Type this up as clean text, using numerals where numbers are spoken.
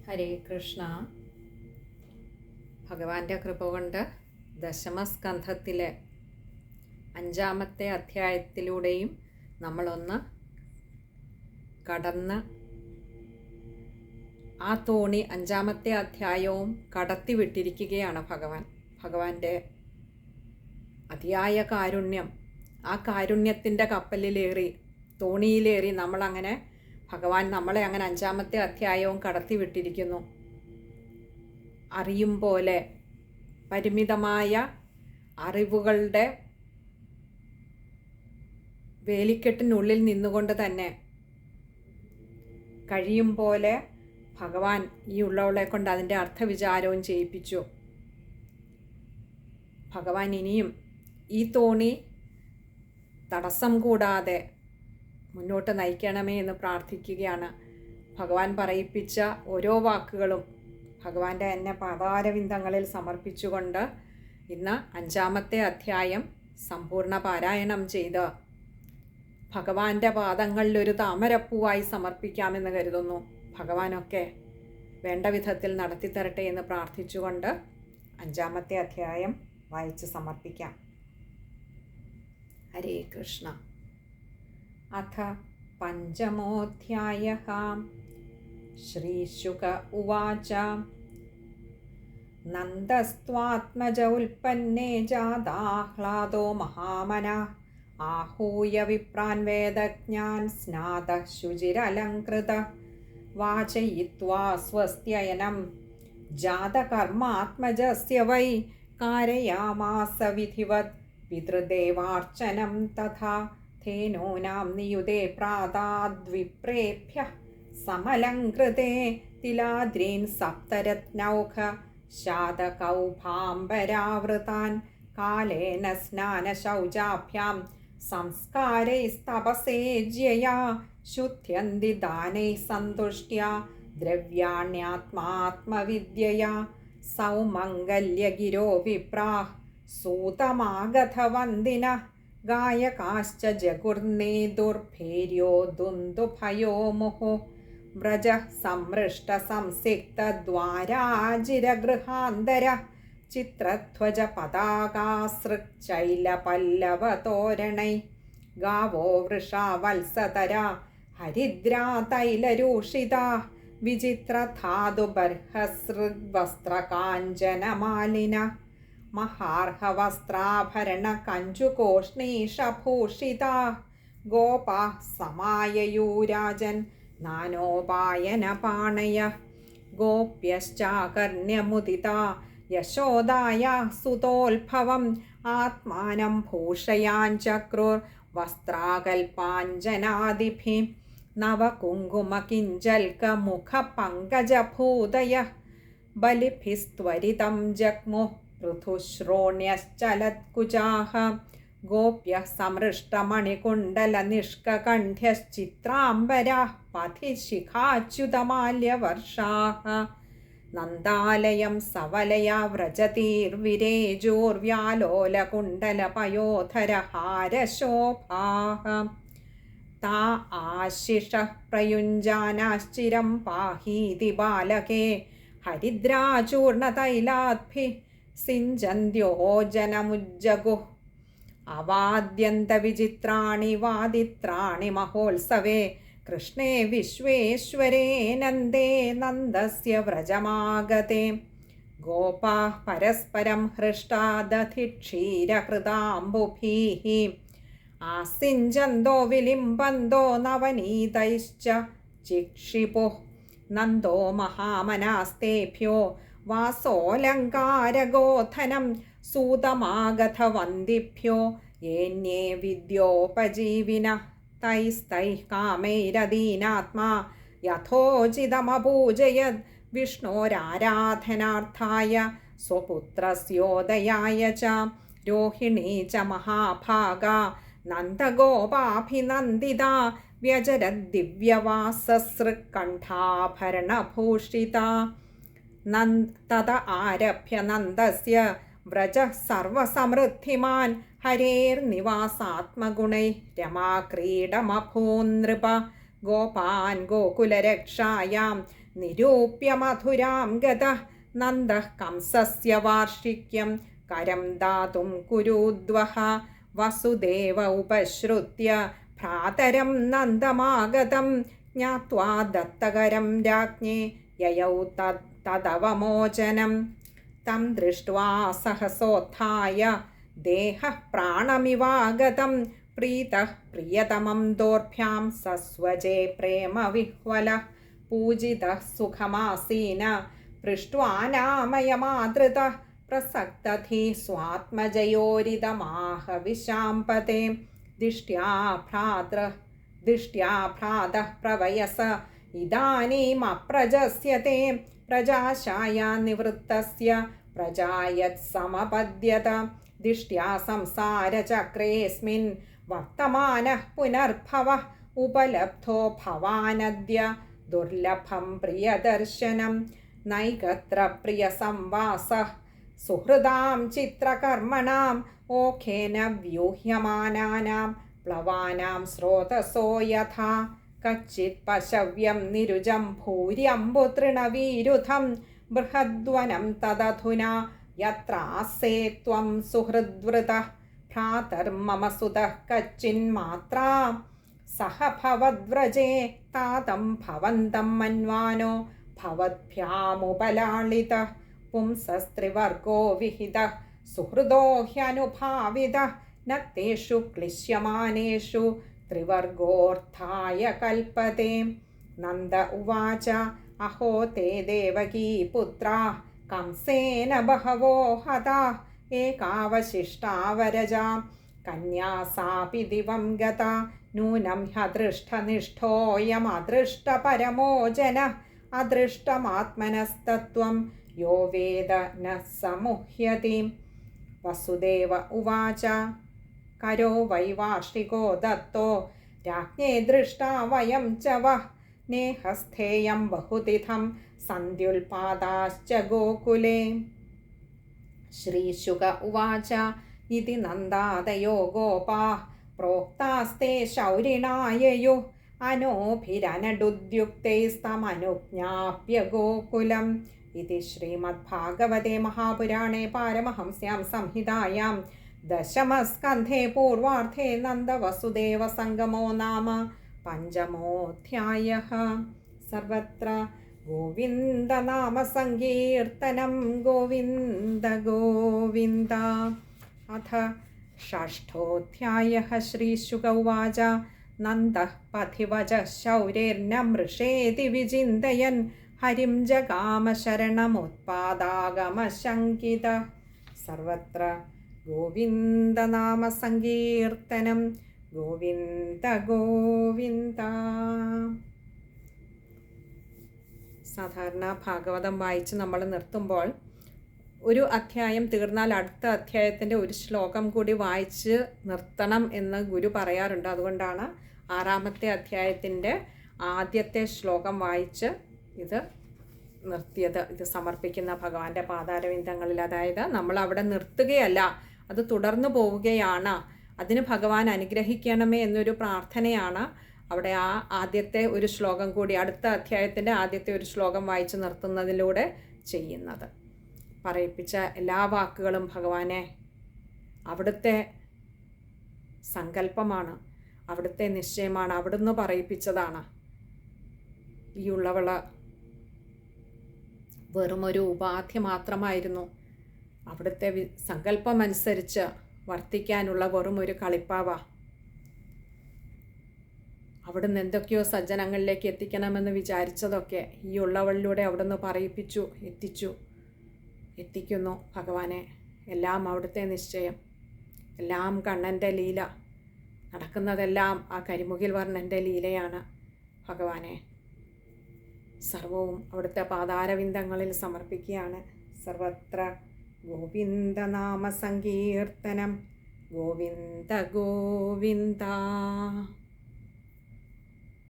ഹരേ കൃഷ്ണ. ഭഗവാന്റെ കൃപ കൊണ്ട് ദശമസ്കന്ധത്തിലെ 5-ാമത്തെ അധ്യായത്തിലൂടെയും നമ്മളൊന്ന് കടന്ന് ആ തോണി 5-ാമത്തെ അധ്യായവും കടത്തിവിട്ടിരിക്കുകയാണ് ഭഗവാന്റെ അതിയായ കാരുണ്യം. ആ കാരുണ്യത്തിൻ്റെ കപ്പലിലേറി, തോണിയിലേറി ഭഗവാൻ നമ്മളെ അങ്ങനെ 5-ാമത്തെ അധ്യായവും കടത്തിവിട്ടിരിക്കുന്നു. അറിയും പോലെ പരിമിതമായ അറിവുകളുടെ വേലിക്കെട്ടിനുള്ളിൽ നിന്നുകൊണ്ട് തന്നെ കഴിയും പോലെ ഭഗവാൻ ഈ ഉള്ളവളെ കൊണ്ട് അതിൻ്റെ അർത്ഥവിചാരവും ചെയ്യിപ്പിച്ചു. ഭഗവാൻ ഇനിയും ഈ തോണി തടസ്സം കൂടാതെ മുന്നോട്ട് നയിക്കണമേ എന്ന് പ്രാർത്ഥിക്കുകയാണ്. ഭഗവാൻ പറയിപ്പിച്ച ഓരോ വാക്കുകളും ഭഗവാന്റെ തന്നെ പാതാരവിന്ദങ്ങളിൽ സമർപ്പിച്ചുകൊണ്ട് ഇന്ന് 5-ാമത്തെ അധ്യായം സമ്പൂർണ്ണ പാരായണം ചെയ്ത് ഭഗവാന്റെ പാദങ്ങളിലൊരു താമരപ്പൂവായി സമർപ്പിക്കാമെന്ന് കരുതുന്നു. ഭഗവാനൊക്കെ വേണ്ട വിധത്തിൽ നടത്തിത്തരട്ടെ എന്ന് പ്രാർത്ഥിച്ചുകൊണ്ട് 5-ാമത്തെ അധ്യായം വായിച്ച് സമർപ്പിക്കാം. ഹരേ കൃഷ്ണ. അഥ 5-മോऽധ്യായഃ. ശ്രീശുക ഉവാച. നന്ദസ്ത്വാത്മജ ഉൽപ്പന്നേ ജാതാഹ്ലാദോ മഹാമനഃ ആഹൂയ വിപ്രാൻ വേദജ്ഞാൻ സ്നാതഃ ശുചിരലങ്കൃതഃ വാചയിത്വാ സ്വസ്ത്യയനം ജാതകർമാത്മജസ്യ വൈ കാരയാമാസ വിധിവത് പിതൃദേവാർച്ചനം തഥാ ധേനൂനാം നിയുതേ പ്രാതാദ്വിപ്രേഭ്യഃ സമലങ്കൃതേ തിലാദ്രീൻ സപ്തരത്നൗഘ ശാതകൗഭാംബരാവൃതാൻ കാലേന സ്നാനശൗചാഭ്യാം സംസ്കാരൈസ്തപസേജ്യയാ ശുദ്ധ്യന്തി ദാനൈഃ സന്തുഷ്ട്യാ ദ്രവ്യാണ്യാത്മാത്മവിദ്യയാ സൗമംഗല്യഗിരോ വിപ്രാഃ സൂതമാഗതവന്ദിനഃ ഗായകാശ്ച ജഗുർനേതുർഭേര്യോ ദുന്ദുഭയോ മുഹു വ്രജഃ സംമൃഷ്ടസംസിക്തദ്വാരാജിരഗൃഹാന്തരഃ ചിത്രധ്വജ പതാകാസൃക്ചൈലപല്ലവതോരണൈ ഗാവോ വൃഷാ വത്സതരാ ഹരിദ്രാ തൈലരൂഷിതാ വിചിത്രധാതുബർഹസൃഗ്വസ്ത്രകാഞ്ചനമാലിന മഹാർഹവസ്ത്രാഭരണ കഞ്ചുകോഷ്ണീഷഭൂഷിതാ ഗോപാഃ സമായയൂരാജൻ നാനോപായനപാണയ ഗോപ്യശ്ചാകർണ്യമുദിതാ യശോദായാഃ സുതോത്ഭവം ആത്മാനം ഭൂഷയാഞ്ചക്രുർ വസ്ത്രാകൽപാഞ്ജനാദിഭിः നവകുങ്കുമകിഞ്ചൽക്കമുഖപങ്കജഭൂതയഃ ബലിഭിസ്ത്വരിതം ജഗ്മുഃ പൃഥുശ്രോണ്യശ്ചലത്കുജാഃ ഗോപ്യഃ സമൃഷ്ടമണികുണ്ഡലനിഷ്കകണ്ഠ്യശ്ചിത്രാംബരാः പഥിശിഖാച്യുതമാല്യവർഷാः നന്ദാലയം സവലയാ വ്രജതീർവിരേജോർവ്യാലോലകുണ്ഡലപയോധരഹാരശോഭാः താ ആശിഷഃ പ്രയുഞ്ജാനാശ്ചിരം പാഹീതി ബാലകേ ഹരിദ്രാചൂർണതൈലാദ്ഭിः സിഞ്ചന്ത്യോ ജനമുജ്ജഗുഃ അവാദ്യന്തവിചിത്രാണി വാദിത്രാണി മഹോത്സവേ കൃഷ്ണേ വിശ്വേശ്വരേ നന്ദേ നന്ദസ്യ വ്രജമാഗതേ ഗോപാഃ പരസ്പരം ഹൃഷ്ടാ ദധിക്ഷീരഹൃതാംബുഭിः ആസിഞ്ചന്തോ വിലിംബന്തോ നവനീതൈശ്ച ചിക്ഷിപുഃ നന്ദോ മഹാമനാസ്തേഭ്യോ വാസോലങ്കാരഗോധനം സൂതമാഗതവന്ദിഭ്യോ യേന്യേ വിദ്യോപജീവിനഃ തൈസ്തൈഃ കാമൈരദീനാത്മാ യഥോചിതമപൂജയത് വിഷ്ണോരാരാധനാർത്ഥായ സ്വപുത്രസ്യോദയായ ച രോഹിണീ ച മഹാഭാഗാ നന്ദഗോപാഭിനന്ദിതാ വ്യജരദ്ദിവ്യവാസസൃക്കണ്ഠാഭരണഭൂഷിതാ തത ആരഭ്യ നന്ദസ്യ വ്രജഃ സർവസമൃദ്ധിമാൻ ഹരേർനിവാസാത്മഗുണൈ രമാക്രീഡമഭൂന്നൃപ ഗോപാൻ ഗോകുലരക്ഷായാം നിരൂപ്യ മധുരാം ഗതഃ നന്ദഃ കംസസ്യ വാർഷിക്യം കരം ദാതും കുരുദ്വഹ വസുദേവ ഉപശ്രുത്യ ഭ്രാതരം നന്ദമാഗതം ജ്ഞാത്വാ ദത്തകരം രാജ്ഞേ യയൗ തദവമോചനം തം ദൃഷ്ട്വാ സഹസോത്ഥായ ദേഹഃ പ്രാണമിവാഗതം പ്രീതഃ പ്രിയതമം ദോർഭ്യാം സസ്വജേ പ്രേമവിഹ്വലഃ പൂജിതഃ സുഖമാസീന പൃഷ്ട്വാനാമയമാദൃതഃ പ്രസക്തധീ സ്വാത്മജയോരിതമാഹ വിശാംപതേ ദിഷ്ട്യാ ഭ്രാതഃ പ്രവയസ ഇദാനീമപ്രജസ്യത്തെ പ്രജാശായ നിവൃത്തസ്യ പ്രജായത് സമപദ്യത ദിഷ്ട്യാ സംസാരചക്രേസ്മിൻ വർത്തമാനഃ പുനർഭവഃ ഉപലബ്ധോ ഭവാനദ്യ ദുർലഭം പ്രിയദർശനം നൈകത്ര പ്രിയസംവാസഃ സുഹൃദാം ചിത്രകർമ്മണാം ഓഖേന വ്യൂഹ്യമാനാനാം പ്ലവാനാം സ്രോതസോ യഥാ കച്ചിത് പശവ്യം നിരുജം ഭൂര്യംബുതൃണവീരുധം ബൃഹദ്വനം തദധുനാ യത്രാസേ ത്വം സുഹൃദ്വൃതഃ ഭ്രാതർമമ സുതഃ കച്ചിന്മാത്രാ സഹ ഭവദ്വ്രജേ താതം ഭവന്തം മന്വാനോ ഭവദ്ഭ്യാമുപലാളിതഃ പുംസസ്ത്രിവർഗോ വിഹിതഃ സുഹൃദോ ഹ്യനുഭാവിതഃ ന തേഷു ക്ലിശ്യമാനേഷു ത്രിവർഗോർത്ഥായ കൽപ്പതേ നന്ദ ഉവാച അഹോ തേ ദേവകീ പുത്രാഃ കംസേന ബഹവോ ഹതാഃ ഏകാവശിഷ്ടാവരജാ കന്യാ സാപി ദിവം ഗതാ നൂനം ഹ്യദൃഷ്ടനിഷ്ഠോയമദൃഷ്ടപരമോ ജനഃ അദൃഷ്ടമാത്മനസ്തത്വം യോ വേദ ന സമുഹ്യതി വസുദേവ ഉവാച കരോ വൈ വാർഷികോ ദത്തോ രാജ്ഞേ ദൃഷ്ടാ വയം ച വഃ നേഹസ്ഥേയം ബഹുതിഥം സന്ധ്യുൽപാദാശ്ച ഗോകുലേ ശ്രീശുക ഉവാച ഇതി നന്ദാദയോ ഗോപാഃ പ്രോക്താസ്തേ ശൗരിണായയുഃ അനോഭിരനഡുദ്യുക്തൈസ്തമനുജ്ഞാപ്യ ഗോകുലം ഇതി ശ്രീമദ്ഭാഗവതേ മഹാപുരാണേ പാരമഹംസ്യാം സംഹിതായാം ദശമസ്കന്ധേ പൂർവാർദ്ധേ നന്ദവസുദേവ സംഗമോ നാമ പഞ്ചമോऽധ്യായഃ. സർവത്ര ഗോവിന്ദനാമ സങ്കീർത്തനം ഗോവിന്ദ ഗോവിന്ദ. അഥ ഷഷ്ഠോऽധ്യായഃ. ശ്രീശുക ഉവാച നന്ദഃ പഥിവചഃ ശൗരേർന മൃഷേതി വിചിന്തയൻ ഹരിം ജഗാമ ശരണമുത്പാദാഗമശങ്കിതഃ. സർവത്ര ഗോവിന്ദനാമ സങ്കീർത്തനം ഗോവിന്ദ ഗോവിന്ദ. സാധാരണ ഭാഗവതം വായിച്ച് നമ്മൾ നിർത്തുമ്പോൾ ഒരു അധ്യായം തീർന്നാൽ അടുത്ത അധ്യായത്തിൻ്റെ ഒരു ശ്ലോകം കൂടി വായിച്ച് നിർത്തണം എന്ന് ഗുരു പറയാറുണ്ട്. അതുകൊണ്ടാണ് 6-ാമത്തെ അധ്യായത്തിൻ്റെ ആദ്യത്തെ ശ്ലോകം വായിച്ച് ഇത് നിർത്തിയത്. ഇത് സമർപ്പിക്കുന്ന ഭഗവാന്റെ പാതാരവിന്ദങ്ങളിൽ. അതായത് നമ്മൾ അവിടെ നിർത്തുകയല്ല, അത് തുടർന്നു പോവുകയാണ്. അതിന് ഭഗവാൻ അനുഗ്രഹിക്കണമേ എന്നൊരു പ്രാർത്ഥനയാണ് അവിടെ ആ ആദ്യത്തെ ഒരു ശ്ലോകം കൂടി, അടുത്ത അധ്യായത്തിൻ്റെ ആദ്യത്തെ ഒരു ശ്ലോകം വായിച്ച് നിർത്തുന്നതിലൂടെ ചെയ്യുന്നത്. പറയിപ്പിച്ച എല്ലാ വാക്കുകളും ഭഗവാനെ അവിടുത്തെ സങ്കല്പമാണ്, അവിടുത്തെ നിശ്ചയമാണ്, അവിടുന്ന് പറയിപ്പിച്ചതാണ്. ഈ ഉള്ളവള് വെറുമൊരു ഉപാധി മാത്രമായിരുന്നു. അവിടുത്തെ സങ്കല്പമനുസരിച്ച് വർത്തിക്കാനുള്ള വെറുമൊരു കളിപ്പാവ. അവിടുന്ന് എന്തൊക്കെയോ സജ്ജനങ്ങളിലേക്ക് എത്തിക്കണമെന്ന് വിചാരിച്ചതൊക്കെ ഈ ഉള്ളവളിലൂടെ അവിടുന്ന് പറയിപ്പിച്ചു, എത്തിക്കുന്നു. ഭഗവാനെ, എല്ലാം അവിടുത്തെ നിശ്ചയം, എല്ലാം കണ്ണൻ്റെ ലീല, നടക്കുന്നതെല്ലാം ആ കരിമുകിൽ വർണ്ണൻ്റെ ലീലയാണ്. ഭഗവാനെ, സർവവും അവിടുത്തെ പാതാരവിന്ദങ്ങളിൽ സമർപ്പിക്കുകയാണ്. സർവത്ര ഗോവിന്ദനാമ സങ്കീർത്തനം ഗോവിന്ദ ഗോവിന്ദ.